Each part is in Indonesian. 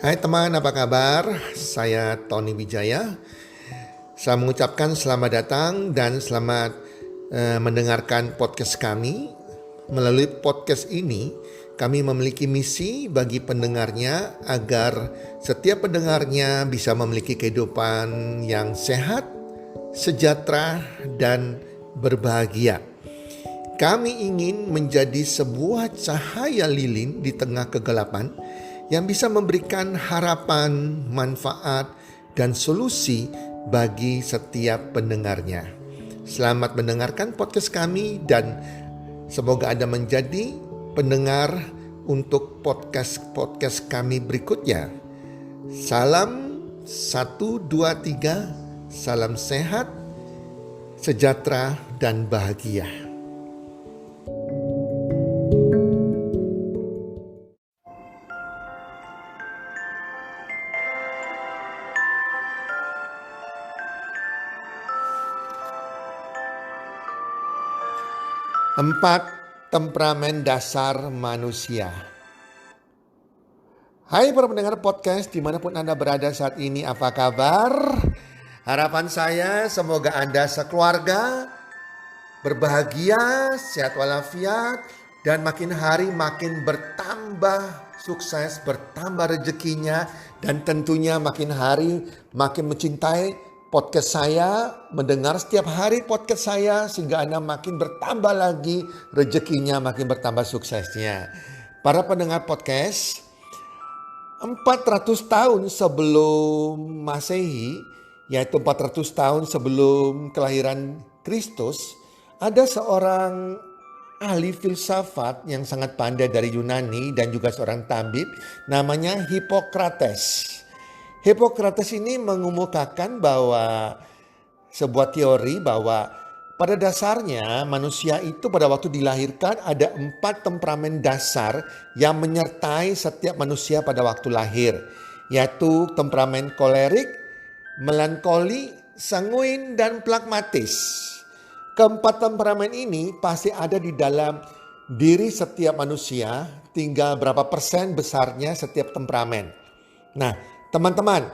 Hai teman, apa kabar? Saya Tony Wijaya. Saya mengucapkan selamat datang dan selamat mendengarkan podcast kami. Melalui podcast ini, kami memiliki misi bagi pendengarnya agar setiap pendengarnya bisa memiliki kehidupan yang sehat, sejahtera, dan berbahagia. Kami ingin menjadi sebuah cahaya lilin di tengah kegelapan yang bisa memberikan harapan, manfaat, dan solusi bagi setiap pendengarnya. Selamat mendengarkan podcast kami dan semoga Anda menjadi pendengar untuk podcast kami berikutnya. Salam 1, 2, 3, salam sehat, sejahtera, dan bahagia. Empat temperamen dasar manusia. Hai para pendengar podcast dimanapun Anda berada saat ini, apa kabar? Harapan saya semoga Anda sekeluarga berbahagia, sehat walafiat, dan makin hari makin bertambah sukses, bertambah rezekinya, dan tentunya makin hari makin mencintai podcast saya, mendengar setiap hari podcast saya sehingga Anda makin bertambah lagi rezekinya, makin bertambah suksesnya. Para pendengar podcast, 400 tahun sebelum Masehi, yaitu 400 tahun sebelum kelahiran Kristus, ada seorang ahli filsafat yang sangat pandai dari Yunani dan juga seorang tabib namanya Hippocrates. Hippocrates ini mengemukakan bahwa sebuah teori bahwa pada dasarnya manusia itu pada waktu dilahirkan ada 4 temperamen dasar yang menyertai setiap manusia pada waktu lahir, yaitu temperamen kolerik, melankoli, sanguin, dan pragmatis. Keempat temperamen ini pasti ada di dalam diri setiap manusia, tinggal berapa persen besarnya setiap temperamen. Nah, teman-teman,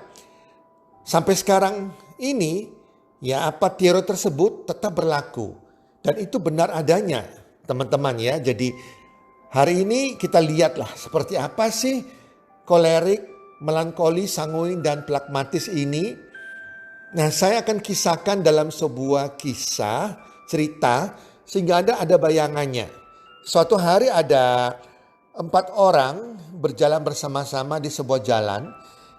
sampai sekarang ini ya teori tersebut tetap berlaku dan itu benar adanya, teman-teman ya. Jadi hari ini kita lihatlah seperti apa sih kolerik, melankoli, sanguin, dan pragmatis ini. Nah, saya akan kisahkan dalam sebuah kisah cerita sehingga ada bayangannya. Suatu hari ada 4 orang berjalan bersama-sama di sebuah jalan,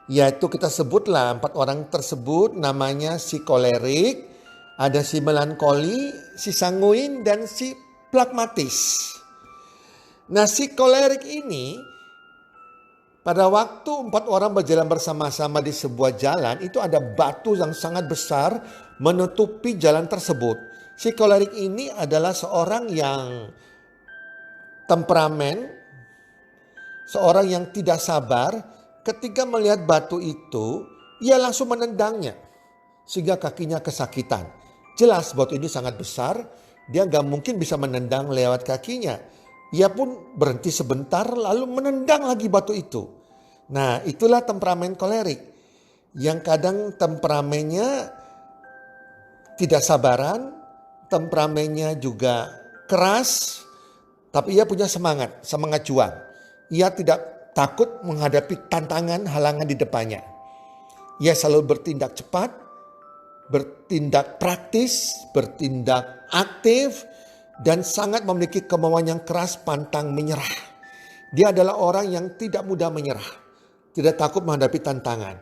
yaitu kita sebutlah 4 orang tersebut namanya si kolerik, ada si melankoli, si sanguin, dan si pragmatis. Nah, si kolerik ini pada waktu 4 orang berjalan bersama-sama di sebuah jalan, itu ada batu yang sangat besar menutupi jalan tersebut. Si kolerik ini adalah seorang yang temperamen, seorang yang tidak sabar. Ketika melihat batu itu, ia langsung menendangnya sehingga kakinya kesakitan. Jelas batu ini sangat besar, dia gak mungkin bisa menendang lewat kakinya. Ia pun berhenti sebentar lalu menendang lagi batu itu. Nah, itulah temperamen kolerik yang kadang temperamennya tidak sabaran, temperamennya juga keras, tapi ia punya semangat juang. Ia tidak takut menghadapi tantangan, halangan di depannya. Ia selalu bertindak cepat, bertindak praktis, bertindak aktif, dan sangat memiliki kemauan yang keras, pantang menyerah. Dia adalah orang yang tidak mudah menyerah, tidak takut menghadapi tantangan.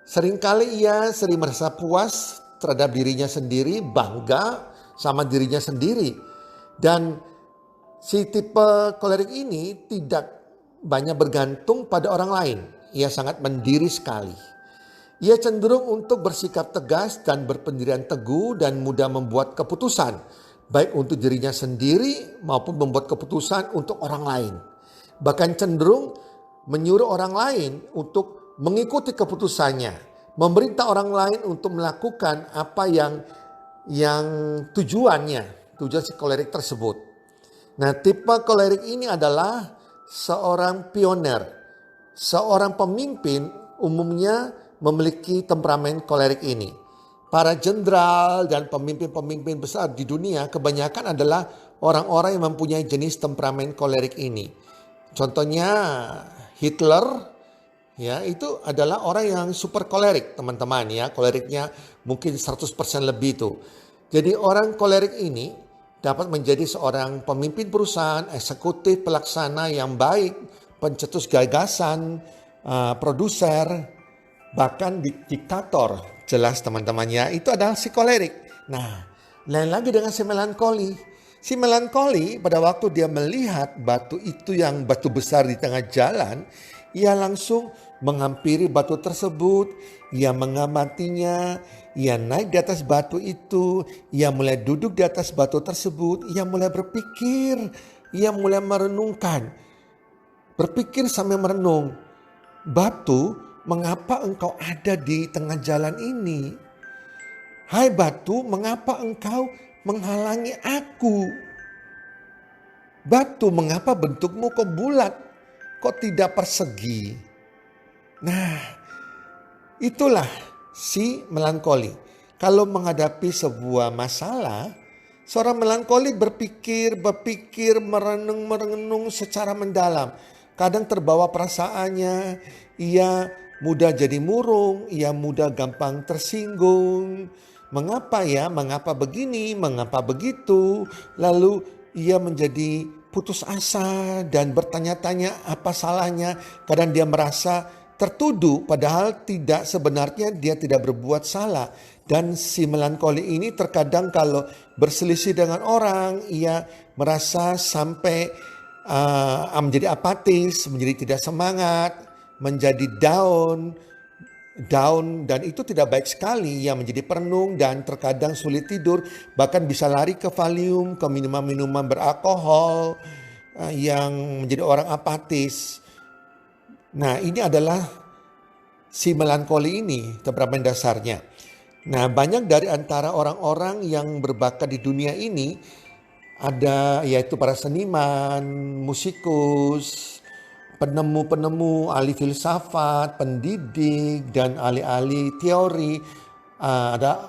Seringkali ia sering merasa puas terhadap dirinya sendiri, bangga sama dirinya sendiri. Dan si tipe kolerik ini tidak banyak bergantung pada orang lain. Ia sangat mandiri sekali. Ia cenderung untuk bersikap tegas dan berpendirian teguh dan mudah membuat keputusan, baik untuk dirinya sendiri maupun membuat keputusan untuk orang lain. Bahkan cenderung menyuruh orang lain untuk mengikuti keputusannya, memerintah orang lain untuk melakukan apa yang tujuan si kolerik tersebut. Nah, tipe kolerik ini adalah seorang pioner, seorang pemimpin umumnya memiliki temperamen kolerik ini. Para jenderal dan pemimpin-pemimpin besar di dunia kebanyakan adalah orang-orang yang mempunyai jenis temperamen kolerik ini. Contohnya Hitler, ya, itu adalah orang yang super kolerik, teman-teman, ya. Koleriknya mungkin 100% lebih tuh. Jadi orang kolerik ini dapat menjadi seorang pemimpin perusahaan, eksekutif, pelaksana yang baik, pencetus gagasan, produser, bahkan diktator. Jelas teman-teman, ya, itu adalah si kolerik. Nah, lain lagi dengan si melankoli. Si melankoli pada waktu dia melihat batu itu yang batu besar di tengah jalan, ia langsung menghampiri batu tersebut, ia mengamatinya, ia naik di atas batu itu, ia mulai duduk di atas batu tersebut, ia mulai berpikir, ia mulai merenungkan. Berpikir sambil merenung, batu, mengapa engkau ada di tengah jalan ini? Hai batu, mengapa engkau menghalangi aku? Batu, mengapa bentukmu kok bulat? Kok tidak persegi? Nah, itulah si melankoli. Kalau menghadapi sebuah masalah, seorang melankoli berpikir, merenung secara mendalam. Kadang terbawa perasaannya, ia mudah jadi murung, ia mudah gampang tersinggung. Mengapa ya? Mengapa begini? Mengapa begitu? Lalu ia menjadi putus asa dan bertanya-tanya apa salahnya. Kadang dia merasa tertuduh padahal sebenarnya dia tidak berbuat salah. Dan si melankoli ini terkadang kalau berselisih dengan orang, ia merasa sampai menjadi apatis, menjadi tidak semangat, menjadi down, dan itu tidak baik sekali. Ia menjadi perenung dan terkadang sulit tidur, bahkan bisa lari ke Valium, ke minuman-minuman beralkohol, yang menjadi orang apatis. Nah, ini adalah si melankoli ini, temperamen dasarnya. Nah, banyak dari antara orang-orang yang berbakat di dunia ini ada, yaitu para seniman, musikus, penemu-penemu, ahli filsafat, pendidik, dan ahli-ahli teori,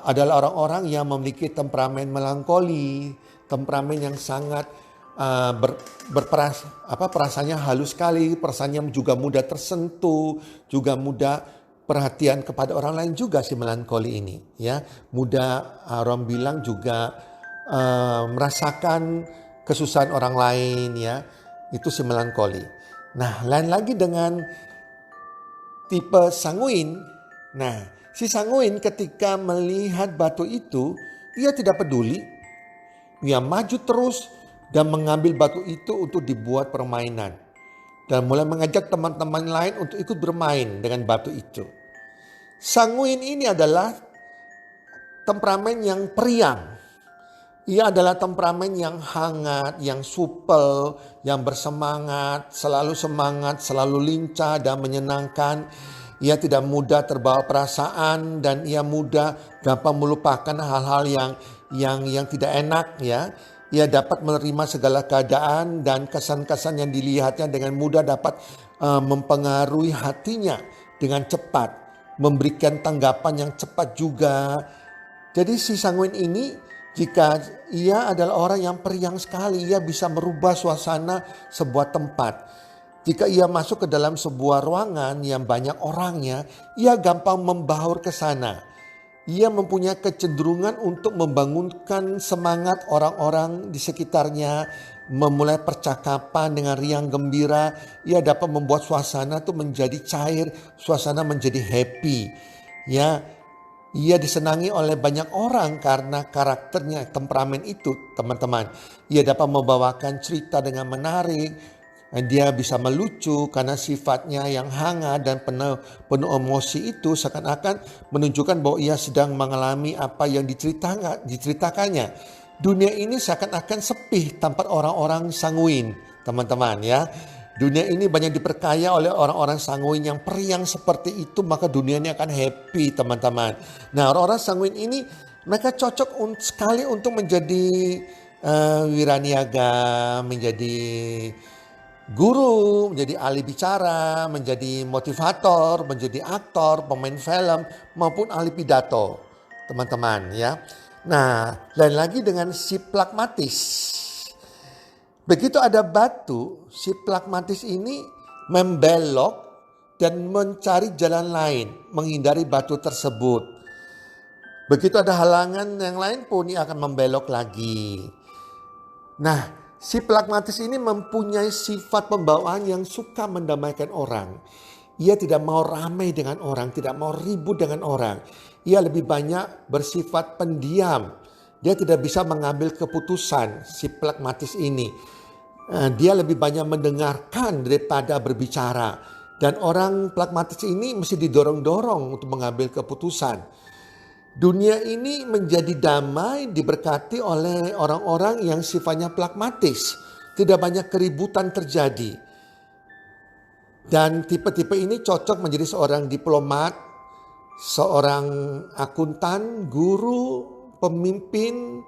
adalah orang-orang yang memiliki temperamen melankoli, temperamen yang sangat perasaannya halus sekali, perasaannya juga mudah tersentuh, juga mudah perhatian kepada orang lain juga si melankoli ini, ya. Mudah orang bilang juga merasakan kesusahan orang lain, ya. Itu si melankoli. Nah, lain lagi dengan tipe sanguin. Nah, si sanguin ketika melihat batu itu, ia tidak peduli. Ia maju terus dan mengambil batu itu untuk dibuat permainan. Dan mulai mengajak teman-teman lain untuk ikut bermain dengan batu itu. Sanguin ini adalah temperamen yang periang. Ia adalah temperamen yang hangat, yang supel, yang bersemangat, selalu lincah dan menyenangkan. Ia tidak mudah terbawa perasaan dan ia mudah gampang melupakan hal-hal yang tidak enak, ya. Ia dapat menerima segala keadaan dan kesan-kesan yang dilihatnya dengan mudah dapat mempengaruhi hatinya dengan cepat, memberikan tanggapan yang cepat juga. Jadi si sanguin ini, jika ia adalah orang yang periang sekali, ia bisa merubah suasana sebuah tempat. Jika ia masuk ke dalam sebuah ruangan yang banyak orangnya, ia gampang membaur ke sana. Ia mempunyai kecenderungan untuk membangunkan semangat orang-orang di sekitarnya, memulai percakapan dengan riang gembira. Ia dapat membuat suasana itu menjadi cair, suasana menjadi happy. Ya, ia disenangi oleh banyak orang karena karakternya, temperamen itu, teman-teman. Ia dapat membawakan cerita dengan menarik. Dia bisa melucu karena sifatnya yang hangat dan penuh emosi itu seakan-akan menunjukkan bahwa ia sedang mengalami apa yang diceritakannya. Dunia ini seakan-akan sepi tanpa orang-orang sanguin, teman-teman, ya. Dunia ini banyak diperkaya oleh orang-orang sanguin yang periang seperti itu, maka dunia ini akan happy, teman-teman. Nah, orang-orang sanguin ini mereka cocok sekali untuk menjadi wiraniaga, menjadi guru, menjadi ahli bicara, menjadi motivator, menjadi aktor, pemain film, maupun ahli pidato, teman-teman ya. Nah, lain lagi dengan si pragmatis. Begitu ada batu, si pragmatis ini membelok dan mencari jalan lain, menghindari batu tersebut. Begitu ada halangan yang lain pun ia akan membelok lagi. Nah, si pragmatis ini mempunyai sifat pembawaan yang suka mendamaikan orang. Ia tidak mau ramai dengan orang, tidak mau ribut dengan orang. Ia lebih banyak bersifat pendiam. Dia tidak bisa mengambil keputusan, si pragmatis ini. Dia lebih banyak mendengarkan daripada berbicara. Dan orang pragmatis ini mesti didorong-dorong untuk mengambil keputusan. Dunia ini menjadi damai diberkati oleh orang-orang yang sifatnya pragmatis. Tidak banyak keributan terjadi. Dan tipe-tipe ini cocok menjadi seorang diplomat, seorang akuntan, guru, pemimpin,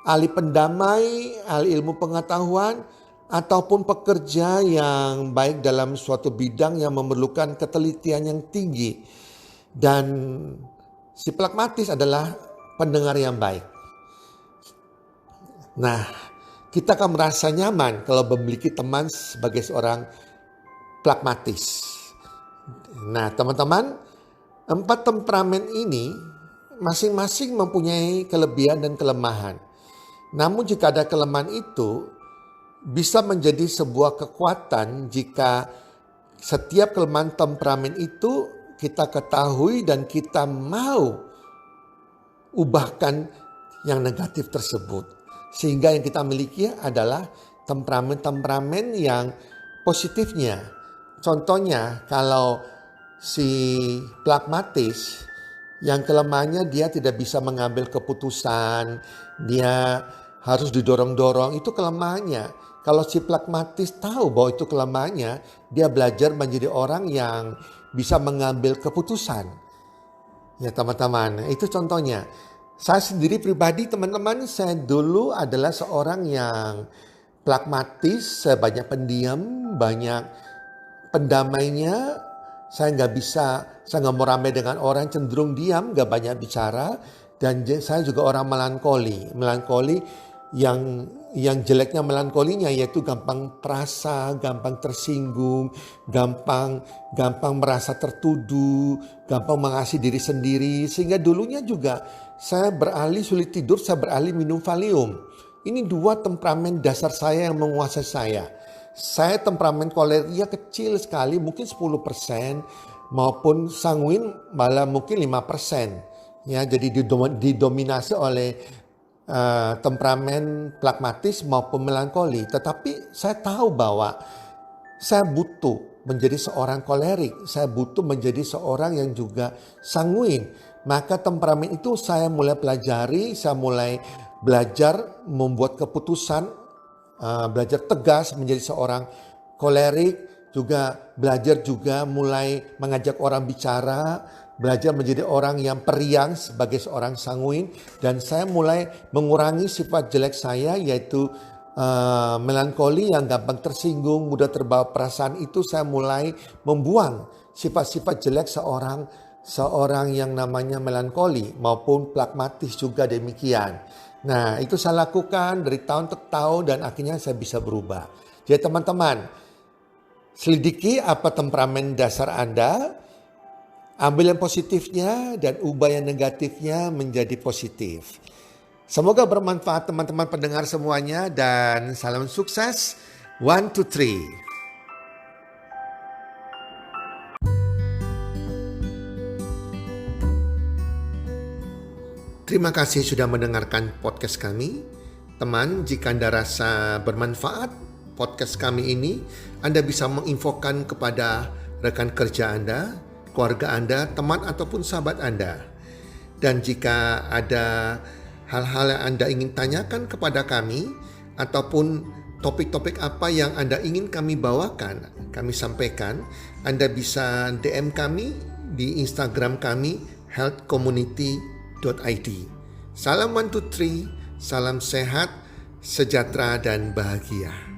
ahli pendamai, ahli ilmu pengetahuan, ataupun pekerja yang baik dalam suatu bidang yang memerlukan ketelitian yang tinggi. Dan si pragmatis adalah pendengar yang baik. Nah, kita akan merasa nyaman kalau memiliki teman sebagai seorang pragmatis. Nah, teman-teman, 4 temperamen ini masing-masing mempunyai kelebihan dan kelemahan. Namun jika ada kelemahan itu bisa menjadi sebuah kekuatan jika setiap kelemahan temperamen itu kita ketahui dan kita mau ubahkan yang negatif tersebut. Sehingga yang kita miliki adalah temperamen-temperamen yang positifnya. Contohnya kalau si pragmatis yang kelemahannya dia tidak bisa mengambil keputusan, dia harus didorong-dorong, itu kelemahannya. Kalau si pragmatis tahu bahwa itu kelemahannya, dia belajar menjadi orang yang bisa mengambil keputusan. Ya teman-teman, itu contohnya. Saya sendiri pribadi teman-teman, saya dulu adalah seorang yang pragmatis, saya banyak pendiam, banyak pendamainya. Saya nggak mau ramai dengan orang, cenderung diam, nggak banyak bicara. Dan saya juga orang melankoli. Melankoli yang jeleknya melankolinya yaitu gampang perasa, gampang tersinggung, gampang merasa tertuduh, gampang mengasihi diri sendiri. Sehingga dulunya juga saya beralih sulit tidur, saya beralih minum Valium. Ini 2 temperamen dasar saya yang menguasai saya. Saya temperamen koleriknya kecil sekali, mungkin 10%, maupun sanguin malah mungkin 5%. Ya, jadi didominasi oleh temperamen pragmatis maupun melankoli. Tetapi saya tahu bahwa saya butuh menjadi seorang kolerik, saya butuh menjadi seorang yang juga sanguin. Maka temperamen itu saya mulai pelajari, saya mulai belajar membuat keputusan, belajar tegas menjadi seorang kolerik, juga belajar juga mulai mengajak orang bicara, belajar menjadi orang yang periang sebagai seorang sanguin. Dan saya mulai mengurangi sifat jelek saya yaitu melankoli yang gampang tersinggung, mudah terbawa perasaan. Itu saya mulai membuang sifat-sifat jelek seorang yang namanya melankoli maupun pragmatis juga demikian. Nah, itu saya lakukan dari tahun ke tahun dan akhirnya saya bisa berubah. Jadi teman-teman, selidiki apa temperamen dasar Anda, ambil yang positifnya dan ubah yang negatifnya menjadi positif. Semoga bermanfaat teman-teman pendengar semuanya dan salam sukses. 1, 2, 3. Terima kasih sudah mendengarkan podcast kami. Teman, jika Anda rasa bermanfaat podcast kami ini, Anda bisa menginfokan kepada rekan kerja Anda, keluarga Anda, teman ataupun sahabat Anda. Dan jika ada hal-hal yang Anda ingin tanyakan kepada kami, ataupun topik-topik apa yang Anda ingin kami bawakan, kami sampaikan, Anda bisa DM kami di Instagram kami, healthcommunity.id. Salam 1, 2, 3, salam sehat, sejahtera dan bahagia.